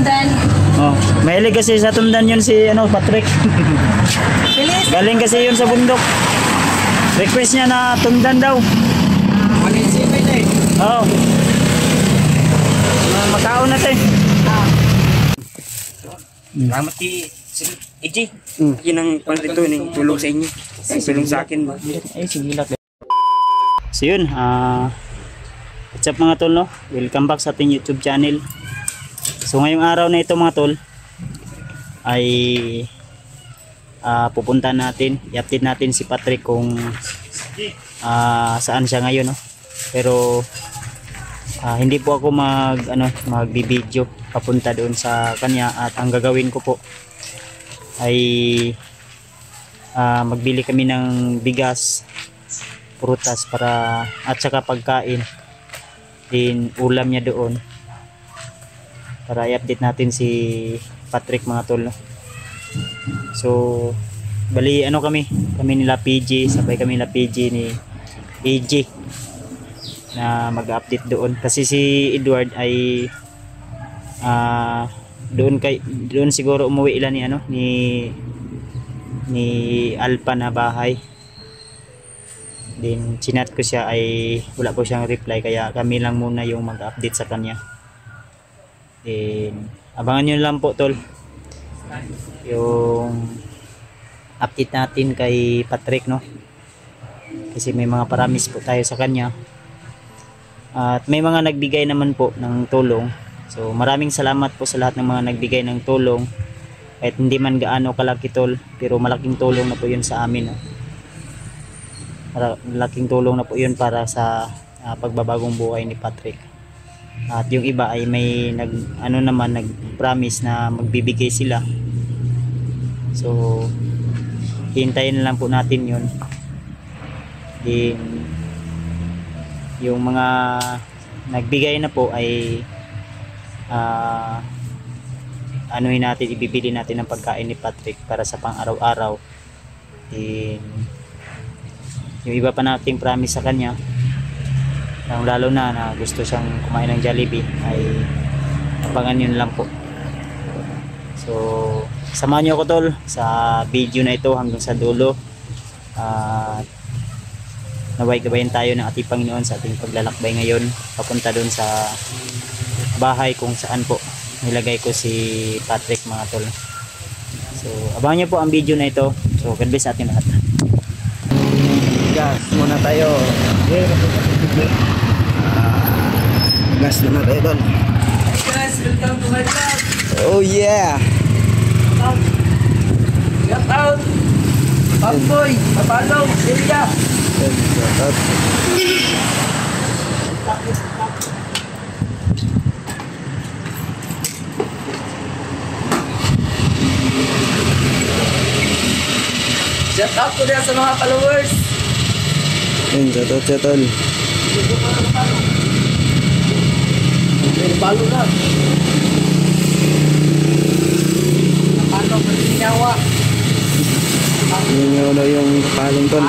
Tundan. Oh, mahilig kasi sa Tundan yun si ano, Patrick. Bilis. Galing kasi yun sa bundok. Request niya na Tundan daw. Alin si Pwede. Oo. Makaon natin. Salamat kay EJ. Yun ang pangrito ng tulong sa inyo. Tulong sa akin ba? Ay, sige lang. So yun, what's up mga tol, no? Welcome back sa ating YouTube channel. So ngayong araw na ito mga tol ay pupunta natin, i-update natin si Patrick kung saan siya ngayon, no? Pero hindi po ako magbibideo papunta doon sa kanya, at ang gagawin ko po ay magbili kami ng bigas, prutas para at saka pagkain, din ulam niya doon, para i-update natin si Patrick mga tol. So bali kami nila PG, sabay kami nila PG ni AJ na mag-update doon, kasi si Edward ay doon siguro umuwi ilan ni Alpa na bahay. Then chinat ko siya, ay wala po siyang reply, kaya kami lang muna yung mag-update sa kanya. Then abangan nyo lang po tol yung update natin kay Patrick, no? Kasi may mga paramis po tayo sa kanya, at may mga nagbigay naman po ng tulong. So maraming salamat po sa lahat ng mga nagbigay ng tulong, kahit hindi man gaano kalaki tol, pero malaking tulong na po yun sa amin, no? Malaking tulong na po yun para sa pagbabagong buhay ni Patrick. At yung iba ay may nag-promise na magbibigay sila. So hintayin na lang po natin yun. Then yung mga nagbigay na po ay ibibili natin ng pagkain ni Patrick para sa pang araw-araw. Then yung iba pa nating promise sa kanya, lalo na gusto siyang kumain ng Jollibee, ay abangan yun lang po. So samahan nyo ako tol sa video na ito hanggang sa dulo, at naway gabayan tayo ng ating Panginoon sa ating paglalakbay ngayon papunta doon sa bahay kung saan po nilagay ko si Patrick mga tol. So abangan nyo po ang video na ito. So God bless sa ating lahat. Gas muna tayo. Gas muna tayo doon. Guys, welcome to my vlog. Oh yeah. Shout out. Pamboy, Papalong, Silya. Shout out ko din sa mga followers. Yun, chatol. Palo na. Palo pa rin nyawa. Yun yung palong ton.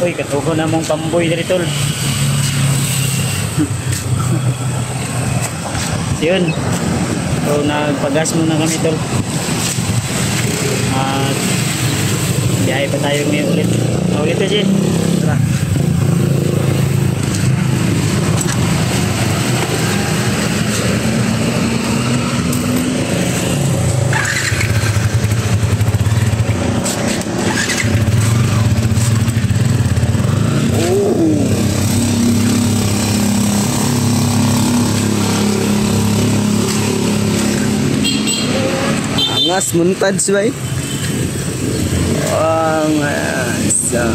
Uy, katugo na mong pamboy diri tol. Yun. So nagpagas muna kami tol. At biyahe pa tayo ngayon ulit. Ulit kasi. Tara. Mas muntads ba eh? Oh, masa.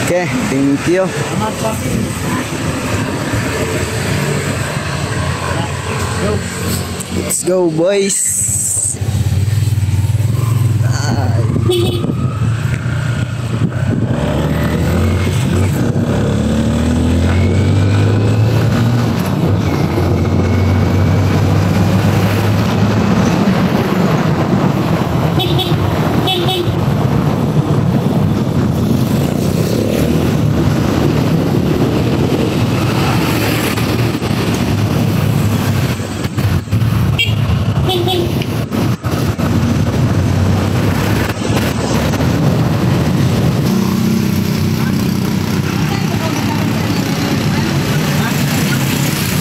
Okay, thank you. Let's go, boys.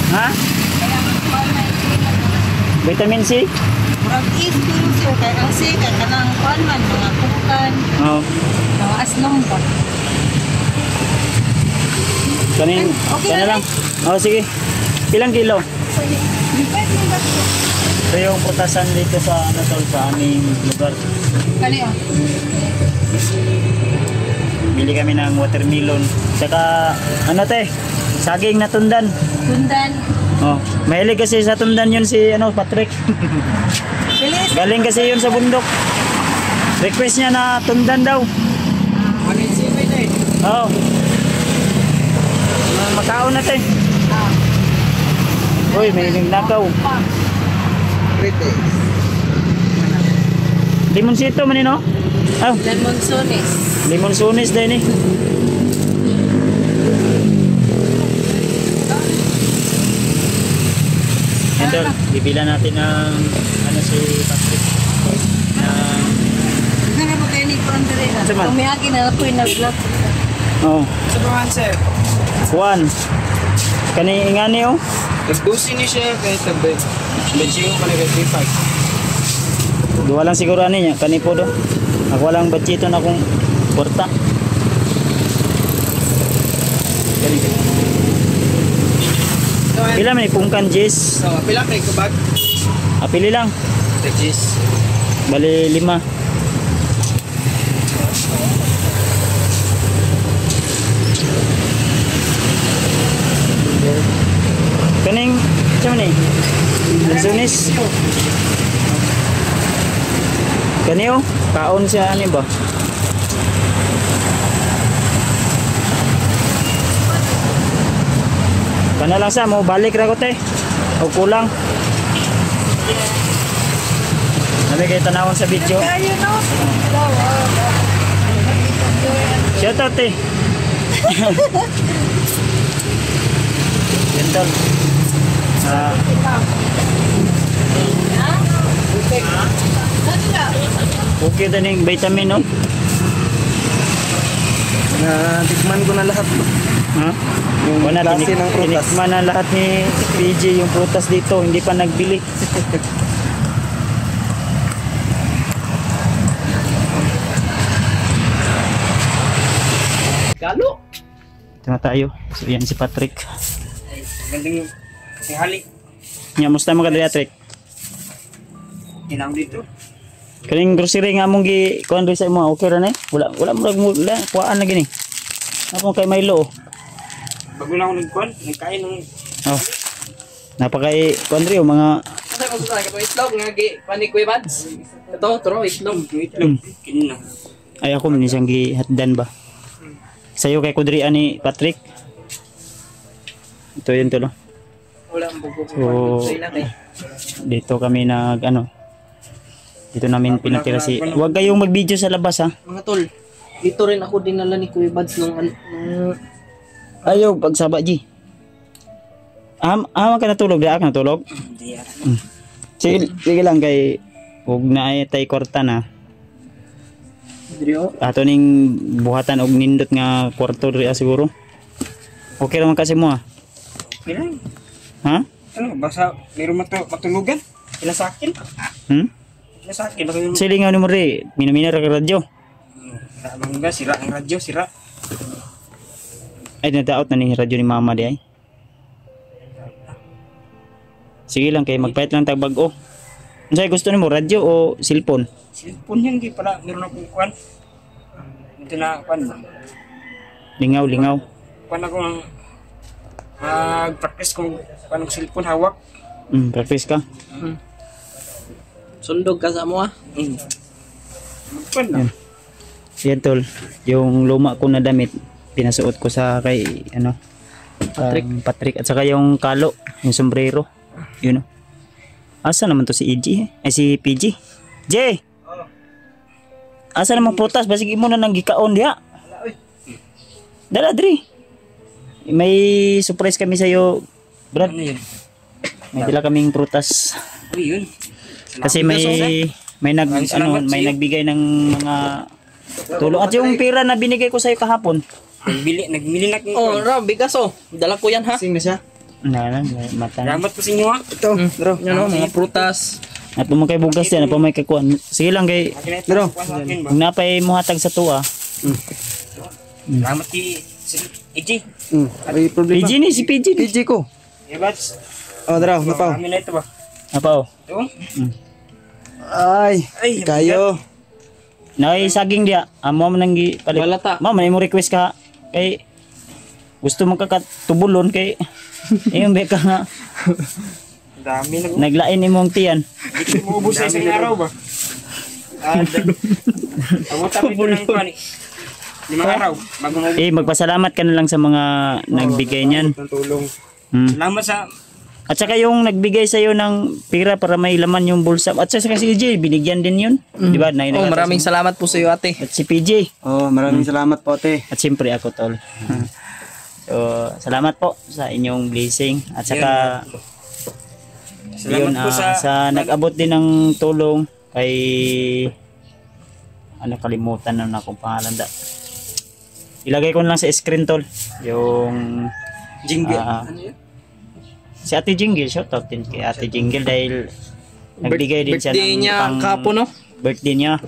Ha? Vitamin C? Murag is pero sir kay ang si kay kanang kuan man mga kukan, Oo. mga asnom ba. Kanin, Okay kana na lang. Oh, sige. Ilang kilo? Lipat ni ba? Ito yung putasan dito sa ano tol, sa aming lugar. Kani oh. Bili kami ng watermelon. Saka ano te? Saging na tundan. Tundan. Oh, mahilig kasi sa tundan yun si ano, Patrick. Bilis. Galing kasi yun sa bundok. Request niya na tundan daw. Manin si Pwede. Oo. Makaon na te. Uy, may nagnakaw. Limonsito man no? Oh, Lemon sones. limon sunis din eh. Ito, bibila natin ng ano si Patrick. Kana mo kay ni kuan dire. Saman? Kumiyagi na po nag-vlog. Oh, Sa pangan sir. Juan. Kani ingani oh. Nagdusi ni siya kahit tabi. Medyo pa nag-35. Duwa lang siguro ani niya, kani po do. Ako walang budgeto na kung porta. Pila man ipungkan Jis. So, pila kay kubag? Apili lang. Tagis. Bali 5. Kaning siya man eh. Lansunis. Kaniyo, kaon siya ani ba? Kana lang sa mo balik ra ko te. O kulang. Nabi kay tanawon sa video. Kayo no. Shout out te. Gentle. Okay din yung vitamin no? Tikman ko na lahat. Ha? Yung Wala, klase ng prutas. tinikman na lahat ni PJ yung prutas dito, hindi pa nagbili. Galo. Ito na tayo. So yan si Patrick. Gandang tinghali. Nga, musta mo ka Patrick? Tinawag dito. Kaning grocery nga mong kuan rin sa imo, okay ra na eh? Wala mo kuhaan na gini. Ako kay Milo. Bago na ako nagkuhan, nagkain ng Oh. Napakay kuan rin mga Ano mo sa ka itlog nga gi panik ko Bads. Ito, tro itlog. itlog. Kinina. ay ako man isang gihatdan ba. Sayo kay Kudri ani Patrick. Ito yun to no. Wala ang bugo. So, dito kami nag ano. Dito namin pinatira si. Huwag kayong mag-video sa labas ha. Mga tol, dito rin ako dinala ni Kuya Bads nung Ayaw pagsaba G. Ka natulog, di ka natulog. Hindi yan. Sige lang kay huwag na ay tay korta na. Drio. Ato ning buhatan og nindot nga kwarto diri siguro. Okay naman kasi mo ha. Okay lang. Ha? Ano, basta meron matulugan. Ila sa akin. Hmm? Nasa akin, baka yung... Silingaw ni mo rin, minamina ra ka radyo. Bangga, sira ang radyo, sira. Ay, nadaot na ni radyo ni mama di ay. Sige lang, kay magpahit lang tag bag-o. Ano sa'yo gusto ni mo, radyo o cellphone? Cellphone yan, di pala, meron akong kuwan. Ito na, kuwan. Lingaw, lingaw. Kuwan ako ng... mag-practice kung kuwan ng cellphone hawak. Practice ka. Sundog ka sa mo ah. Kuwan lang. Yan tol, yung luma ko na damit, pinasuot ko sa kay, ano, Patrick. At saka yung kalo, yung sombrero. Yun o. Asa naman to si EG eh? Ay si PG. J! Asa naman prutas? Basig mo na nang gikaon diha. Dala, Dre. May surprise kami sa'yo, Brad. Ano yun? May dala kaming prutas. Uy, yun. Kasi may nagbigay ng mga tulong. At yung pera na binigay ko sa'yo kahapon. Nagmili na kong Oh, kuwan. Rob, bigas oh. Dala ko yan ha. Sing na siya. Mata. Salamat po sa inyo ha. Ito, bro. Yan oh, mga prutas. At mo kay bugas yan, at may kakuan. Sige lang kay Akin na ito, Bro. kuwan sa akin ba? kung napay mo hatag sa tuwa. Salamat kay EJ. May problema. PG ni, si PG ni. PG ko. Ebats. Oh, draw, napaw. Kami na ito ba? Apaw. Ito? Ay, Ay, kayo. Nay saging dia. Amo man nang palit. Balata. Ma'am, may mo request ka kay gusto mo kakatubulon kay yung beka nga Dami na. naglain imong tiyan. Hindi ko maubos sa isang araw ba? Abutan ito ng kuwan. 5 araw. Bago maubos. Magpasalamat ka na lang sa mga nagbigay niyan. Ng tulong. Salamat sa... At saka yung nagbigay sa iyo ng pera para may laman yung bulsa. At saka si EJ, binigyan din yun. Di ba? Oh, maraming salamat po sa iyo ate. At si PJ. Oh, maraming salamat po, ate. At siyempre ako tol. So, salamat po sa inyong blessing. At saka Salamat yun, po sa nag-abot din ng tulong kay ano kalimutan na akong pangalan da. Ilagay ko na lang sa screen tol yung Jingle. si Ate Jingle, shout out din kay Ate Jingle dahil nagbigay din siya Birthday ng niya kapo no? birthday niya.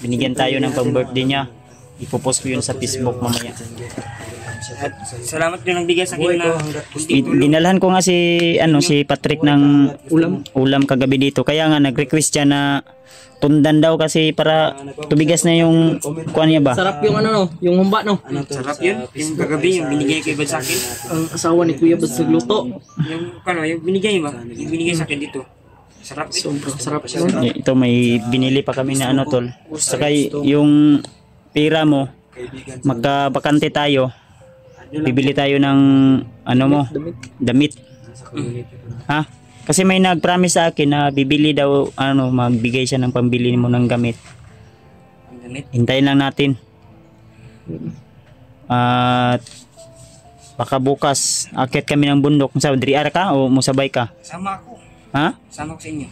Binigyan tayo ng pang birthday niya. Ipopost ko yun sa Facebook mamaya. At salamat din ang bigay sa akin na hindi tulong. Dinalhan ko nga si Patrick ng ulam kagabi dito. Kaya nga nag-request siya na tundan daw kasi para tubigas na yung kuan niya ba. Sarap yung ano no, yung humba no. Sarap yun. Yung kagabi, yung binigay kay Bad sa akin. Ang asawa ni Kuya Bad nagluto. Yung binigay ba? Yung binigay sa akin dito. Sarap eh. Sobrang sarap yun. Ito may binili pa kami na ano tol. Saka yung pera mo magkabakante tayo. Bibili tayo ng ano mo, damit. Ha? Kasi may nag-promise sa akin na bibili daw magbigay siya ng pambili mo ng gamit. Ang damit. Hintayin lang natin. At baka bukas akit kami ng bundok. Sa Driar ka o musabay ka? Sama ako. Ha? Sama ko sa inyo.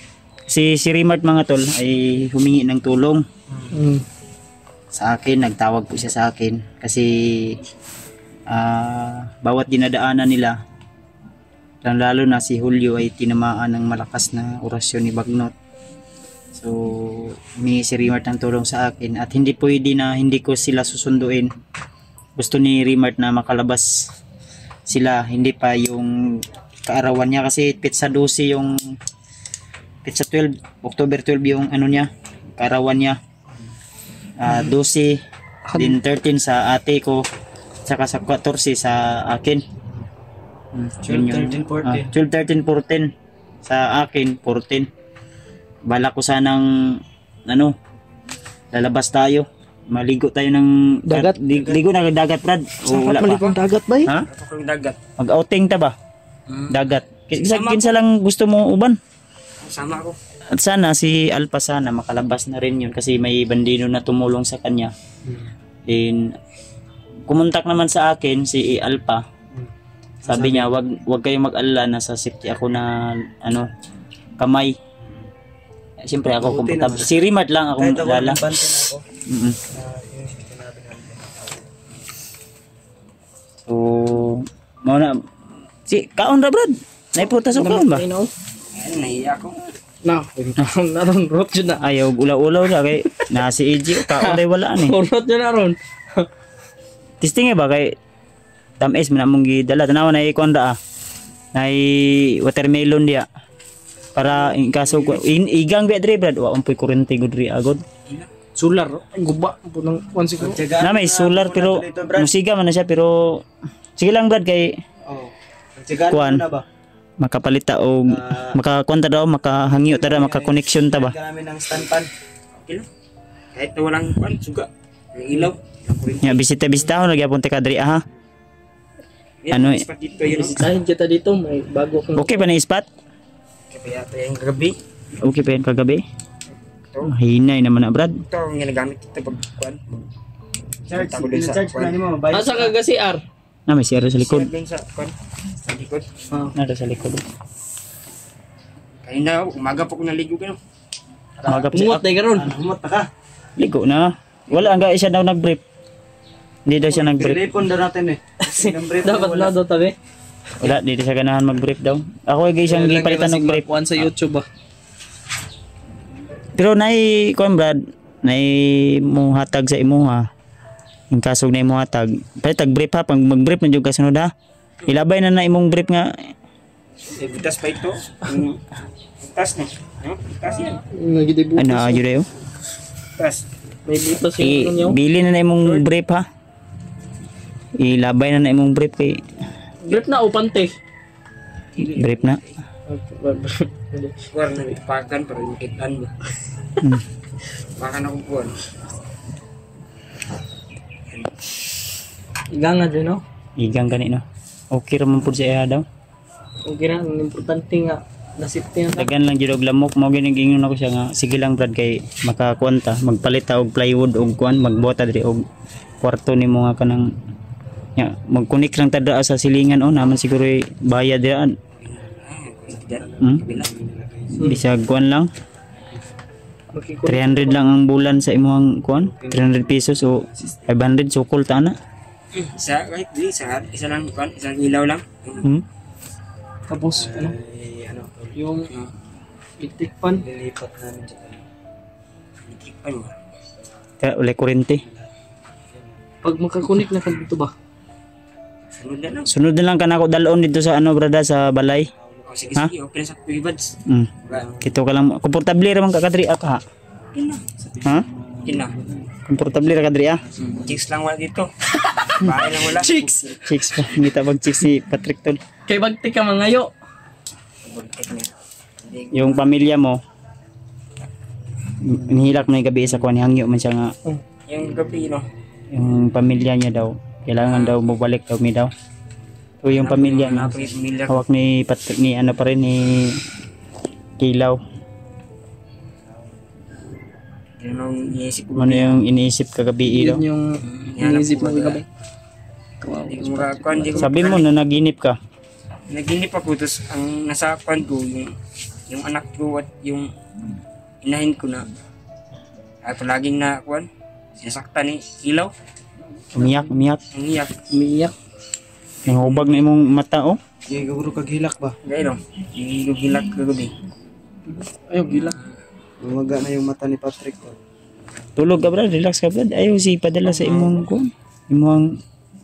Si Rimart mga tol ay humingi ng tulong. Sa akin, nagtawag po siya sa akin kasi bawat dinadaanan nila lalo na si Julio ay tinamaan ng malakas na orasyon ni Bagnot. So humingi si Rimart ng tulong sa akin at hindi pwede na hindi ko sila susunduin. Gusto ni Rimart na makalabas sila, hindi pa yung kaarawan niya kasi pizza 12 yung pizza 12, October 12 yung ano niya, kaarawan niya. 12 din 13 sa ate ko saka sa 14 sa akin. 12, 13, 14 sa akin 14. Bala ko sanang lalabas tayo, maligo tayo ng Dagat? Ligo na dagat Brad o wala pa? Malikong dagat ba eh? Ha? Ako yung dagat. Mag-outing ta ba? Dagat. Kinsa lang gusto mo uban? Sama ako. At sana si Alpha sana makalabas na rin yun kasi may bandino na tumulong sa kanya. Then kumontak naman sa akin si Alpha. Sabi niya wag kayong mag-alala, nasa safety ako na kamay. Siyempre ako komportable. Si Rimart lang ako lala. So mo na si kaon ra Brad. Naiputas ko kaon ba? Ayun, nahiya ako. Na, naron rot yun na. Ayaw ulaw-ulaw na kay na si EJ kaulay wala ni. Rot yun na ron. Testing ba kay tamis man among gidala tanaw na ikon da. Nay watermelon dia. Para in kaso igang bi dre brad wa umpoy kurente gud ri agod. Solar, guba po ng kwan siguro. Na may solar pero musiga man na siya pero sige lang brad kay kuan makapalita o makakonta daw makahangyo ta maka-connection ta ba. Namin ng stand pan. Okay lang. Kahit na walang kwan, suga. Yung ilaw. Ya bisita-bisita ho nagyapon ta kadri ha. Ano eh? Spot dito yun. Bisitahin kita dito, may bago kong... Okay pa na spot? Kaya pa yung gabi. Okay pa yan kagabi? Hinay naman na brad. Ito ang ginagamit kita pag kwan. Charge na mo. Asa ka ga CR? Na may siyara sa likod. Likod. Sa kwan. Sa likod. Nada sa likod. Kaya na, umaga po ko naligo ka no. Umaga pa siya. Mungot na karon. Humot na ka. Ligo na. Wala hanggang siya daw nag-brief. Hindi daw siya nag-brief. Telepon daw natin eh. Dapat na daw tabi. Wala, di siya ganahan mag-brief daw. Ako ay siyang gipalitan ng brief. Kuan sa YouTube ba. Pero nay kuan brad, nay mo hatag sa imuha. Yung kasog na imo hatag. Pero tag-brief ha, pag mag-brief na jud kasunod ha. Ilabay na imong brief nga. Butas pa ito. Butas na. Butas yan. Nagidibutas. Ano ayud dayo? Butas. May butas yung ano. Bili na imong brief ha. Ilabay na imong brief kay Grip na o pante. brief na. Kuwan na ipakan para makitaan mo. Pakan ako kuwan. Igang nga din no. Igang gani no. Okay ra man pud siya daw. Okay na, ang importante nga nasipti na ta. Dagan lang jud og lamok mo giningon ako siya nga sige lang brad kay makakuanta magpalit ta og plywood og kuan magbota diri og kwarto nimo nga kanang ya magkunik lang ta sa silingan o naman siguro bayad diyan. Bila. Bisag kuan lang Makikot. 300 lang ang bulan sa imong kuan 300 pesos o 500 sukol ta na. Isa kahit di isa lang kuwan, isang ilaw lang. Tapos ano? Yung electric fan. Lilipat namin dyan. Ano? Kaya ulay kurente. Pag makakunik na ka dito ba? Sunod na lang. Sunod na lang kanako dalon dito sa ano brada sa balay. O sige sige, okay na sa kuibads. Kito ka lang komportable ra man ka kadri ha. Okay na. Ha? Okay na. Komportable ra kadri ah. Chicks lang wala dito. Bahay lang wala. Chicks! Chicks pa. Ngita bag chicks si Patrick tol. Kay bagti ka mangayo. Yung pamilya mo nihilak na yung gabi sa kuan hangyo man siya nga Yung gabi no. yung pamilya niya daw kailangan daw mabalik daw mi daw. So yung pamilya niya Pamilya ko. hawak ni Patrick ni ano pa rin ni Kilaw. Yun ang iniisip ko. Ano yung iniisip kagabi daw? Yun yung iniisip mo gabi. Hindi ko makakuan. Hindi ko Sabi mo na naginip ka. naginip ako tapos ang nasa kwan ko yung anak ko at yung inahin ko na ay palaging na kwan sinasaktan ni Ilaw Umiyak. umiyak Umiyak. Nangubag na imong mata oh. Sige, gawuro kag-hilak ba? gaya no gilak kagabi Ayaw, gila. Lumaga na yung mata ni Patrick. Tulog ka brad, relax ka brad. Ayaw si padala sa imong kuan. Imong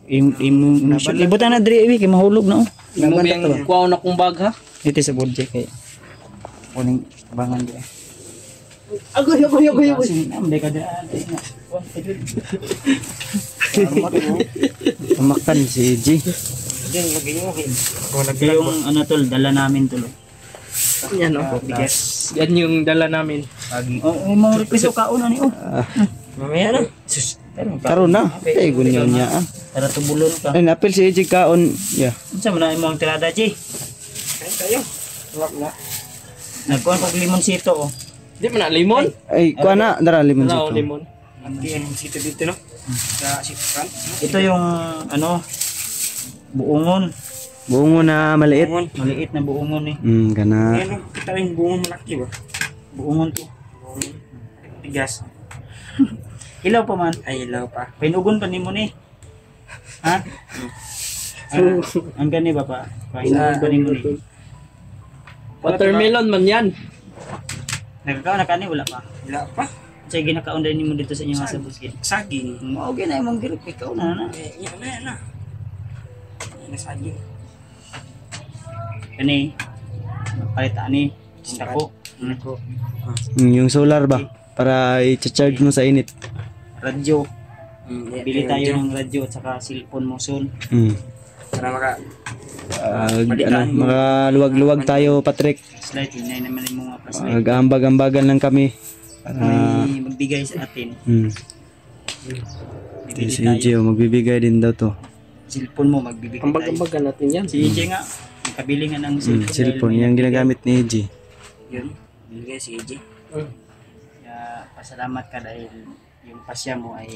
ibutan na diri kay mahulog na oh. Imo biyang kuwaw na kong bag ha? Ito sa budget kay kuning bangan dia. Agoy. Amde ka dira. Tumakan si EJ. din lagi mo Ito yung ano tol, dala namin tol. Yan o. Yan yung dala namin. Oh, mga piso kauna ni oh. mamaya na Karon na. Kay gunyo niya ah. Tara tubulon ka. Ay, napil si EJ kaon. Yeah. Unsa man na imong tirada Ji? kain tayo wala Nagkuhan kog limon sito oh. Di man na limon? Ay, kuha na. Dara, limon Wala o sito. limon. hindi ang sito dito no sa sitkan Ito yung ano buongon. Bungo na maliit. bungon Maliit na buongon eh. Gana. ano kita rin bungon malaki ba Buongon to. bungon tigas Ilaw pa man. ay ilaw pa Pinugon pa nimo ni. Ha? Ang gani ba pa? Pinugon pa nimo ni. Watermelon man yan. Nagkakaon na kani wala pa. Wala pa. Say ginakaon din mo dito sa inyong asa buskin. Saging. Mao gyud na imong girip ikaw na. Yan na. Yan na saging. Kani palit ani sako. Ako. Yung solar ba? Para i-charge mo sa init. Radyo. Bili Yan, tayo yan. ng radyo at saka cellphone mo soon. Para maka... Makaluwag-luwag tayo, Patrick. Flashlight, hinay naman yung mga flashlight. Mag-aambag-ambagan lang kami. May magbigay sa atin. Bibili Si tayo. EJ, magbibigay din daw to. Cellphone mo, magbibigay tayo. Ambag-ambagan natin yan. Si EJ nga, nakabili nga ng cellphone. Cellphone, dahil may yung nagbigay. ginagamit ni EJ. Yun. Binigay si AJ. Kaya pasalamat ka dahil yung pasya mo ay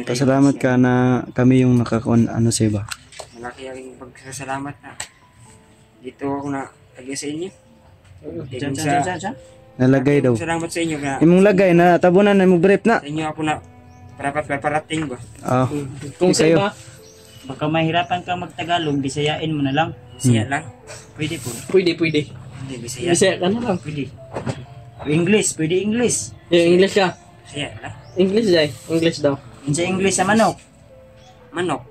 Pasalamat ka na kami yung nakakon ano sa iba. Malaki ang pagsasalamat na dito ako na lagay sa inyo. Diyan. Nalagay daw. Salamat sa inyo kaya Imong lagay na tabunan na mo brief na. sa inyo ako na parating ba. Kung sa Kayo. iba, Baka mahirapan ka magtagalog, bisayain mo na lang. Bisaya lang. Pwede po. pwede. Hindi Bisaya. Bisaya ka na lang. Pwede. English, pwede English. Yung English ka. Bisaya lang. English dai. English daw. Sa English sa manok. Manok.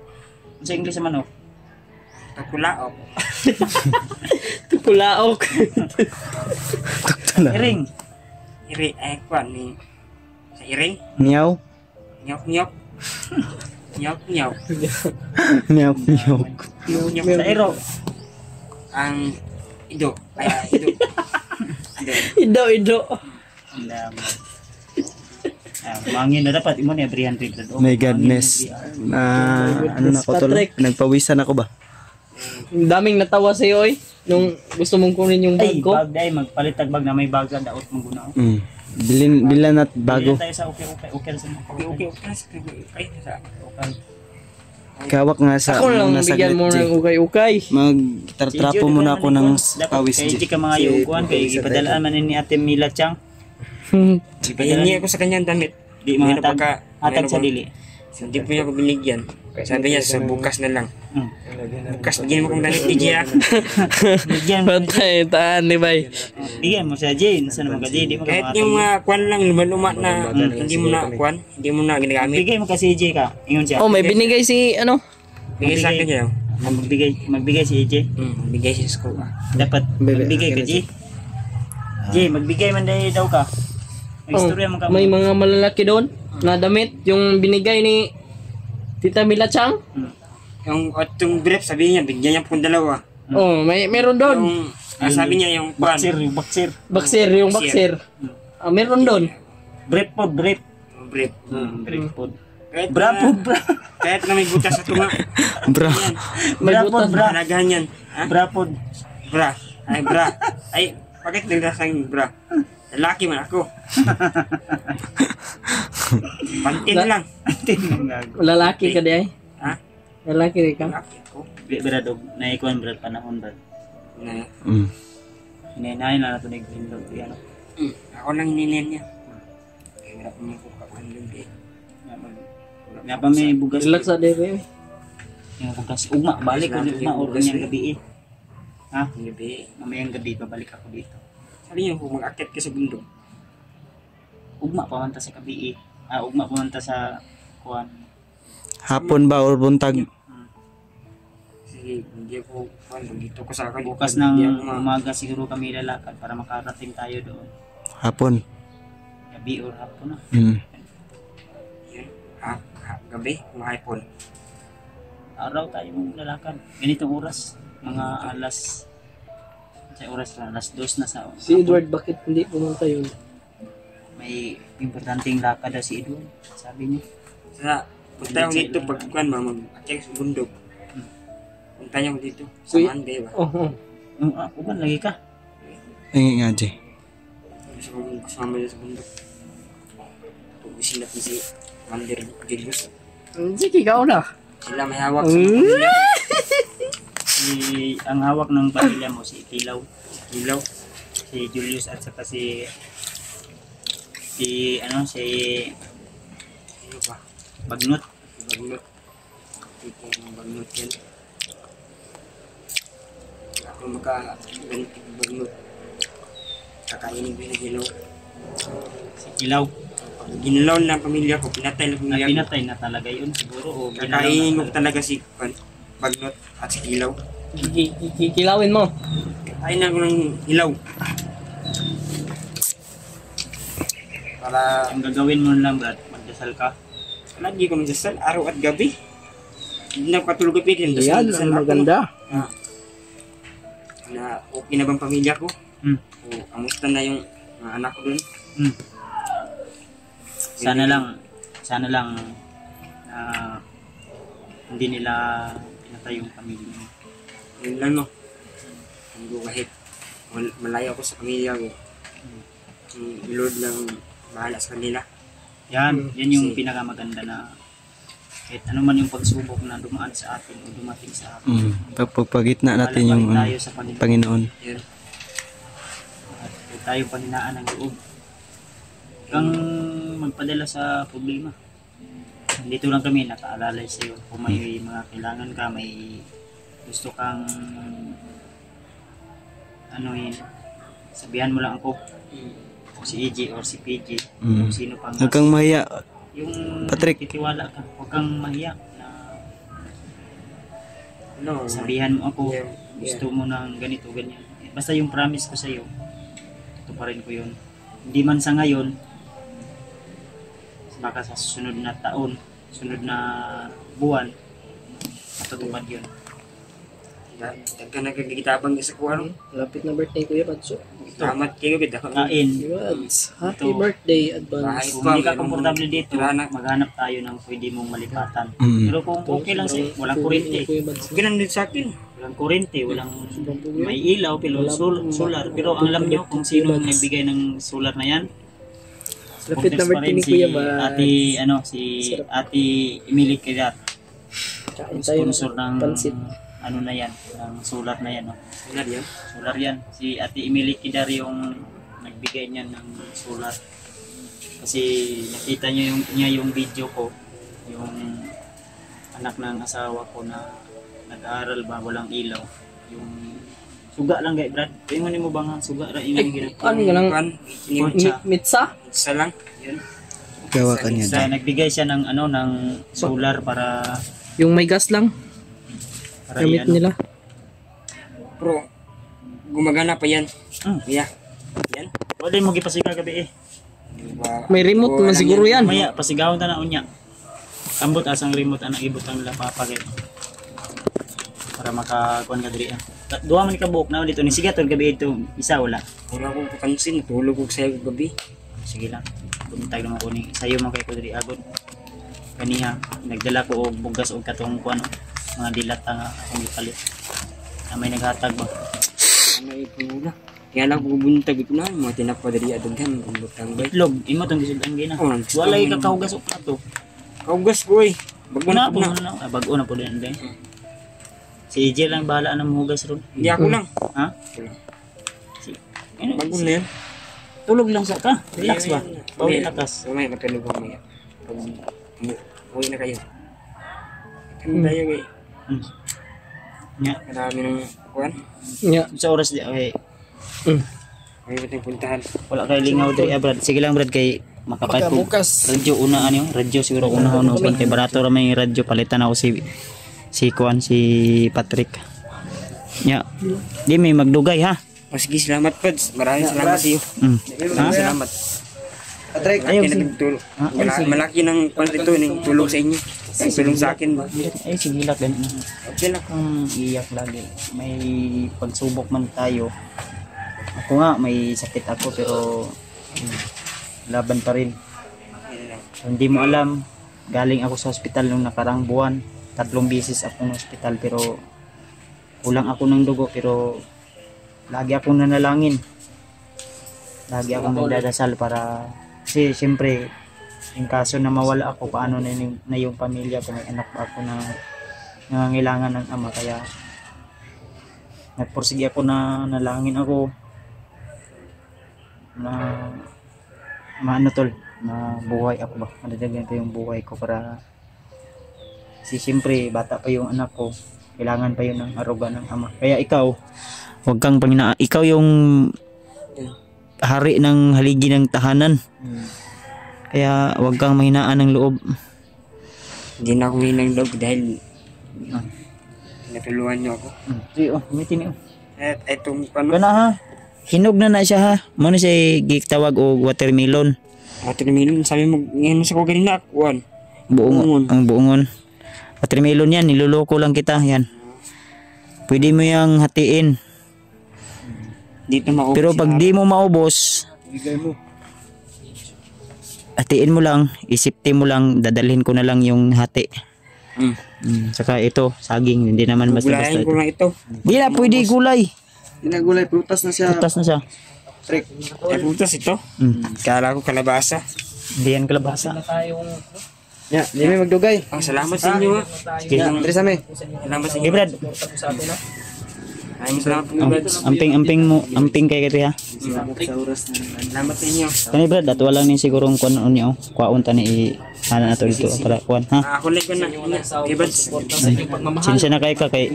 Sa English sa manok. Takulaok. Pulaok. Iring. Iri ay kwan ni sa iring. Meow. Nyok nyok. Nyok nyok. Meow meow. Nyok Sa ero. ang ido. Ay ido. Ido. Ang dami. Mangin na dapat imo ni 300. My godness. Ano na ko tol? Patrick. Nagpawisan ako ba? Ang daming natawa sa iyo nung gusto mong kunin yung bag Ay, ko. bag dai magpalit tag bag na may bag sa daot mong guna. Bilan at bago. Bilhin tayo sa okay sa Okay. Ay sa Kawak nga sa Ako lang nasa bigyan mo glit, ng G. ukay-ukay. Magtratrapo muna ako ng pawis Kay G. di ka mga yukuan kay ipadalaan man ni Ate Mila Chang. Hingi ako sa kanyang damit. Di Ngayon mga pagka atag sa dili. hindi po niya ako binigyan. Sabi niya sa bukas na lang. Mm. Bukas bigyan mo kong damit ni Gia. Bigyan mo. Patay, taan ni bay. Bigyan mo sa Jane. Saan mo ka Jane? Di mo ka Kahit mga yung mga kwan lang, luma-luma na hindi mo na kwan, hindi mo na ginagamit. Bigay mo kasi AJ ka. Ingon siya. Oh, may binigay si ano? Bigay sa akin siya. Magbigay si AJ. Bigay siya sa school. Dapat magbigay ka, J. J, magbigay man dahil daw ka. May Oh, istorya mo ka. may mga malalaki doon na damit yung binigay ni Tita Mila Chang. Yung atong brief, sabi niya, bigyan niya pong dalawa. Oh, meron doon. Yung, sabi niya yung kwan. Boxer, yung boxer. Boxer, yung boxer. Meron doon. Brief po, brief. Brief. Brief po. Kahit Bra po, na, bra. kahit na may butas sa tunga. Bro. May Bra po, butas. bra. Malagahan yan. Ha? Bra po. Bra. Ay, bra. Ay, bakit nagdasang bra? Lalaki man ako. Pantin na lang. Lalaki ka di ay. Ha? Lalaki di ka. Lalaki ako. Brad, naikuan brad panahon brad. Na, Hinahinahin na nato nag-indog. Yan. ako lang hininin niya. Kaya wala ko niya kukakuan yung bed. Nga pa may bugas. Relax sa dere. Yung bugas. Ugma, balik ko ni Ugma. Or kanyang gabi eh. Ha? Yung bed. Mamayang gabi, babalik ako dito. Sabi niya kung mag-akit ka sa bundok. Ugma pamanta sa gabi eh. Ugma pamanta sa kuan. Hapon ba or buntag? Sige, hindi ako kuan. Dito ko sa akin. Bukas Hindi ng ako umaga siguro kami lalakad para makarating tayo doon. Hapon. Gabi or hapon na. Yun. Gabi, mahipon. Araw tayo lalakad. Ganitong oras. Mga alas... Sa oras na, alas 2 na sa... Si Edward, bakit hindi pumunta yun? May importanteng lakad na si Edwin. Sabi niya. Sa punta ako dito pag kuan mag-akit sa bundok. Punta niya ako dito. Sa Uy. Monday ba? Oh. Uban, lagi ka. Ay nga G. Gusto ko kasama niya sa bundok. Pag-usin natin si Mander Julius. Sige, ikaw na. Sila may hawak sa mga pamilya. Ang hawak ng pamilya mo, si Tilaw. Ilaw. Si Julius at saka si Ano ba? Bagnot. Bagnot. Ito yung bagnot yan. Ako maka-ganit bagnot. kakainin ko yung ginaw. Si Kilaw. Ginalaw na pamilya ko, pinatay na pamilya ko. Pinatay na talaga yun siguro. O Kakainin ko talaga si Bagnot at si Ilaw. Kikilawin mo. Kakainin ko ng ilaw. Para Ang gagawin mo lang, Brad, magdasal ka. lagi ko magdasal, araw at gabi. Hindi na patulog gabi din. Yan, ang maganda. Na okay na bang pamilya ko? Hmm. O kamusta na yung mga anak ko dun? Hmm. Sana lang na hindi nila pinatay yung pamilya mo. Yun lang no. Hindi kahit malayo ako sa pamilya ko. Yung Lord lang bahala sa kanila. Yan yung pinakamaganda na kahit ano man yung pagsubok na dumaan sa atin o dumating sa atin. Pagpagitna natin yung tayo sa Panginoon. Panginoon. Yan. At huwag tayong panghinaan ng loob. Kang magpadala sa problema. Dito lang kami nakaalalay sa iyo. Kung may mga kailangan ka, may gusto kang sabihan mo lang ako. O si EJ or si PJ. Kung sino pang Huwag kang mahiya. yung Patrick. titiwala ka. Huwag kang mahiya na No, sabihan mo ako. Yeah. Gusto mo ng ganito, ganyan. Basta yung promise ko sa iyo, ito pa rin ko yun. Hindi man sa ngayon, baka sa susunod na taon, sunod na buwan, matutupad yun. Dagka nagkagitabang sa kuha no? Lapit na birthday Kuya Bads. Tamat kayo gid ako. Kain. Kuya Bads, happy Ito. birthday Bahay advance. Kung hindi ka komportable dito, Tiranak. maghanap tayo ng pwede mong malipatan. Mm. Pero kung okay lang sa'yo, walang kurente. Kuya Bads. Ganun din sa akin. Walang kurente, walang may ilaw, pero solar. Pero ang alam nyo kung sino ang nagbigay ng solar na yan. Lapit na Sponsors pa birthday rin ni si Kuya Bads. si Ate Emily Kidat. Kain tayo ng Sponsor ng pansit. ano na yan, ng solar na yan. No? Ganun yan. Solar yan. Si Ate Emily Kidar yung nagbigay niya ng solar. Kasi nakita niya yung video ko, yung anak ng asawa ko na nag-aaral ba, walang ilaw. Yung suga lang gay Brad. Tingnan mo ba nga suga ra yung ginagawa? Ano ka lang? Kuan, Mitsa? isa lang. Yun. Gawa ka niya. Sa nagbigay siya ng ng solar para Yung may gas lang. Gamit i-ano. nila. Pero gumagana pa yan. Yeah. Yan. Wala mo gipasika gabi eh. Diba? May remote naman siguro yan. Maya pasigawon ta na unya. Ambot asang remote ana ibutang nila papagay. Para makakuan ka diri. Duha man ka buok na dito ni sige tol gabi ito isa wala. Wala akong papansin. Tulog ko sa'yo gabi. Sige lang. Buntag naman ko ni sayo man kay ko diri agod. Kaniha nagdala ko og bugas og katong kuan mga dilat nga akong ipalit. Na may naghatag ba. May pumula. Kaya lang kung buntag ito na, mga tinapadari adaghan, butang bay. Itlog imo tong gisudan gina. Oh, Wala ka kahugas og plato. Kaugas ko eh. Bago na Una po po na. na bago na po din day. Si EJ lang bahala na mahugas ron. Hindi ako lang. Ha? Ako lang. Si ano, Bago na yan. tulog lang sa ka. Relax ba? Bawi Mamaya, takas. mamaya matulog ko mamaya. Pag uwi na kayo. Kami tayo eh. Nya, Marami ng kuwan. Yeah. sa oras di okay. May ba't yung puntahan. Wala kay lingaw diri Brad. Sige lang Brad kay makapay ko. Radyo una ano, radyo siguro una no kay barato ra may radyo palitan ako si Kuan si Patrick. Nya, di may magdugay ha. O sige, salamat Pads. Maraming salamat sa iyo. Maraming salamat. Patrick. Ayaw Malaki na tulong. Malaki ng kwantito ng tulong sa inyo. Ang tulong sa akin ba? Ay sige lang ganun. Okay lang. Kung iyak lagi. May pagsubok man tayo. Ako nga may sakit ako pero laban pa rin. Hindi mo alam, galing ako sa ospital nung nakarang buwan. 3 beses ako ng ospital pero kulang ako ng dugo pero lagi akong nanalangin. Lagi akong nagdadasal para kasi siyempre in kaso na mawala ako paano na yung pamilya ko, may anak pa ako na nangangailangan ng ama kaya nagpursige ako na nalangin ako na maano tol mabuhay ako ba madadagyan ko yung buhay ko para kasi siyempre bata pa yung anak ko kailangan pa yun ng aruga ng ama kaya ikaw wag kang ikaw yung hari ng haligi ng tahanan. Kaya wag kang mahinaan ng loob. Hindi na ako hinang loob dahil natulungan niyo ako. Sige, umitin niyo. At itong ano, Kana ha. Hinog na siya ha. Muna siya gitawag og watermelon. watermelon, sabi mo, ngayon sa ko ganina, kuwan. Buongon. Ang buongon. Watermelon yan, niloloko lang kita. Yan. Pwede mo yang hatiin. Dito maubos. Pero pag di mo maubos, hatiin mo lang, isipte mo lang, dadalhin ko na lang yung hati. Saka ito, saging, hindi naman basta-basta Gulayan ko ito. lang ito. Di na, pwede gulay. Ginagulay, prutas na siya. Putas na siya. Ay, putas ito. Kala ko kalabasa. Hindi yan kalabasa. Ya, di may magdugay. Oh, salamat sa inyo ha. Ya, diri sa mi. Salamat sa Okay, inyo. Brad. Ay, salamat po, Brad. Amping kay kati ha. Salamat sa inyo. Kani Brad, ato lang ni sigurong kuan niyo. Kuwaon ta ni ana nato dito para kuan ha. Ako lang ko na. Okay, Brad. Sinsya na kay ka kay.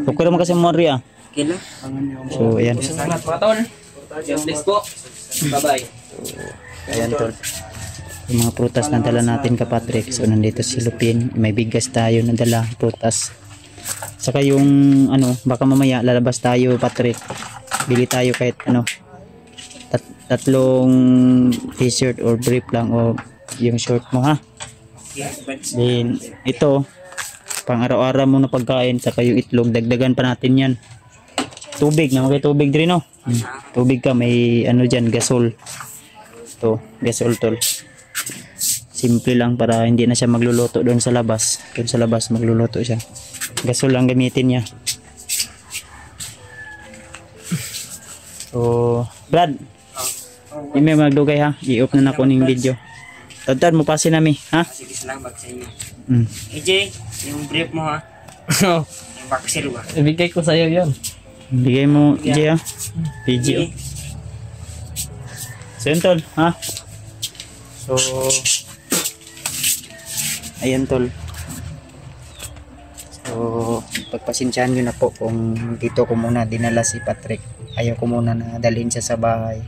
Okay naman kasi mo ri ah. Kila. So ayan. Salamat mga tol. God bless po. Bye-bye. Ayan tol. Yung mga prutas na dala natin ka Patrick. So nandito si Lupin. May bigas tayo na dala prutas. Saka yung ano, baka mamaya lalabas tayo Patrick. Bili tayo kahit ano. Tatlong t-shirt or brief lang o yung short mo ha. Then ito pang araw-araw mo na pagkain, saka yung itlog dagdagan pa natin yan. Tubig, na may tubig din no. Tubig ka, may ano dyan, gasol. To, gasol tol. Simple lang para hindi na siya magluluto doon sa labas. Doon sa labas magluluto siya. Gasol lang gamitin niya. So, Brad. Hindi may magdugay ha. I-off na ko ng video. Tadtad mo pasin nami, ha? Sige, salamat sa inyo. Mm. AJ, yung brief mo ha. Oh, Yung baksir ba? ibigay ko sa'yo yun. Bigay mo, Jay ha? PG. oh. So yun tol, ha? So, ayan tol. So, pagpasensyahan nyo na po kung dito ko muna dinala si Patrick. Ayaw ko muna na dalhin siya sa bahay.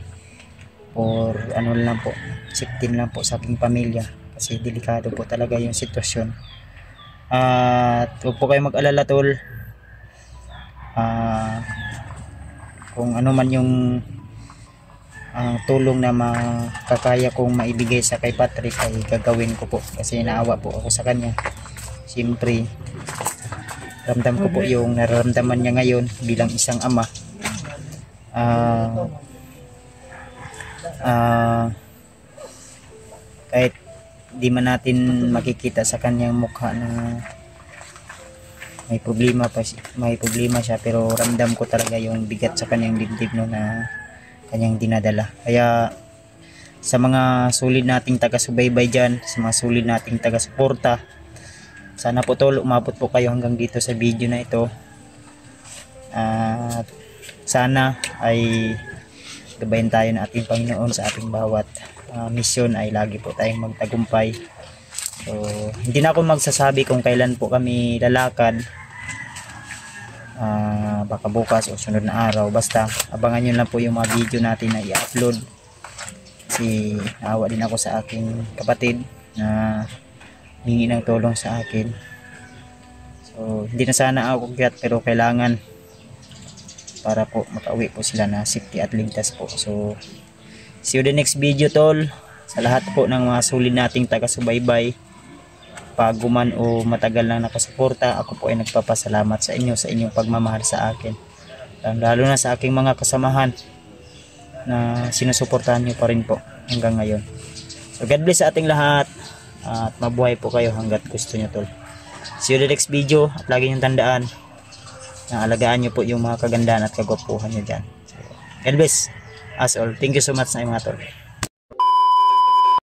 Or ano lang po, safety lang po sa aking pamilya. Kasi delikado po talaga yung sitwasyon. At huwag po kayo mag-alala tol. Kung ano man yung tulong na makakaya kong maibigay sa kay Patrick ay gagawin ko po kasi naawa po ako sa kanya. Siyempre ramdam ko po yung nararamdaman niya ngayon bilang isang ama. Kahit di man natin makikita sa kanyang mukha na may problema siya, pero ramdam ko talaga yung bigat sa kanyang dibdib no na kanyang dinadala. Kaya sa mga sulit nating taga-subaybay dyan, sa mga sulit nating taga-suporta, sana po tol umabot po kayo hanggang dito sa video na ito. At sana ay gabayan tayo ng ating Panginoon sa ating bawat misyon ay lagi po tayong magtagumpay. So hindi na ako magsasabi kung kailan po kami lalakad, baka bukas o sunod na araw, basta abangan nyo lang po yung mga video natin na i-upload kasi naawa din ako sa aking kapatid na hingi ng tulong sa akin. So hindi na sana ako kiyat pero kailangan para po makauwi po sila na safety at ligtas po. So see you the next video tol. Sa lahat po ng mga sulit nating taga-subaybay, paguman o matagal na nakasuporta, ako po ay nagpapasalamat sa inyo sa inyong pagmamahal sa akin, lalo na sa aking mga kasamahan na sinusuportahan nyo pa rin po hanggang ngayon. So God bless sa ating lahat at mabuhay po kayo hanggat gusto nyo tol. See you the next video at lagi nyo tandaan na alagaan nyo po yung mga kagandahan at kagwapuhan nyo dyan. So, God bless as all. Thank you so much na mga tol.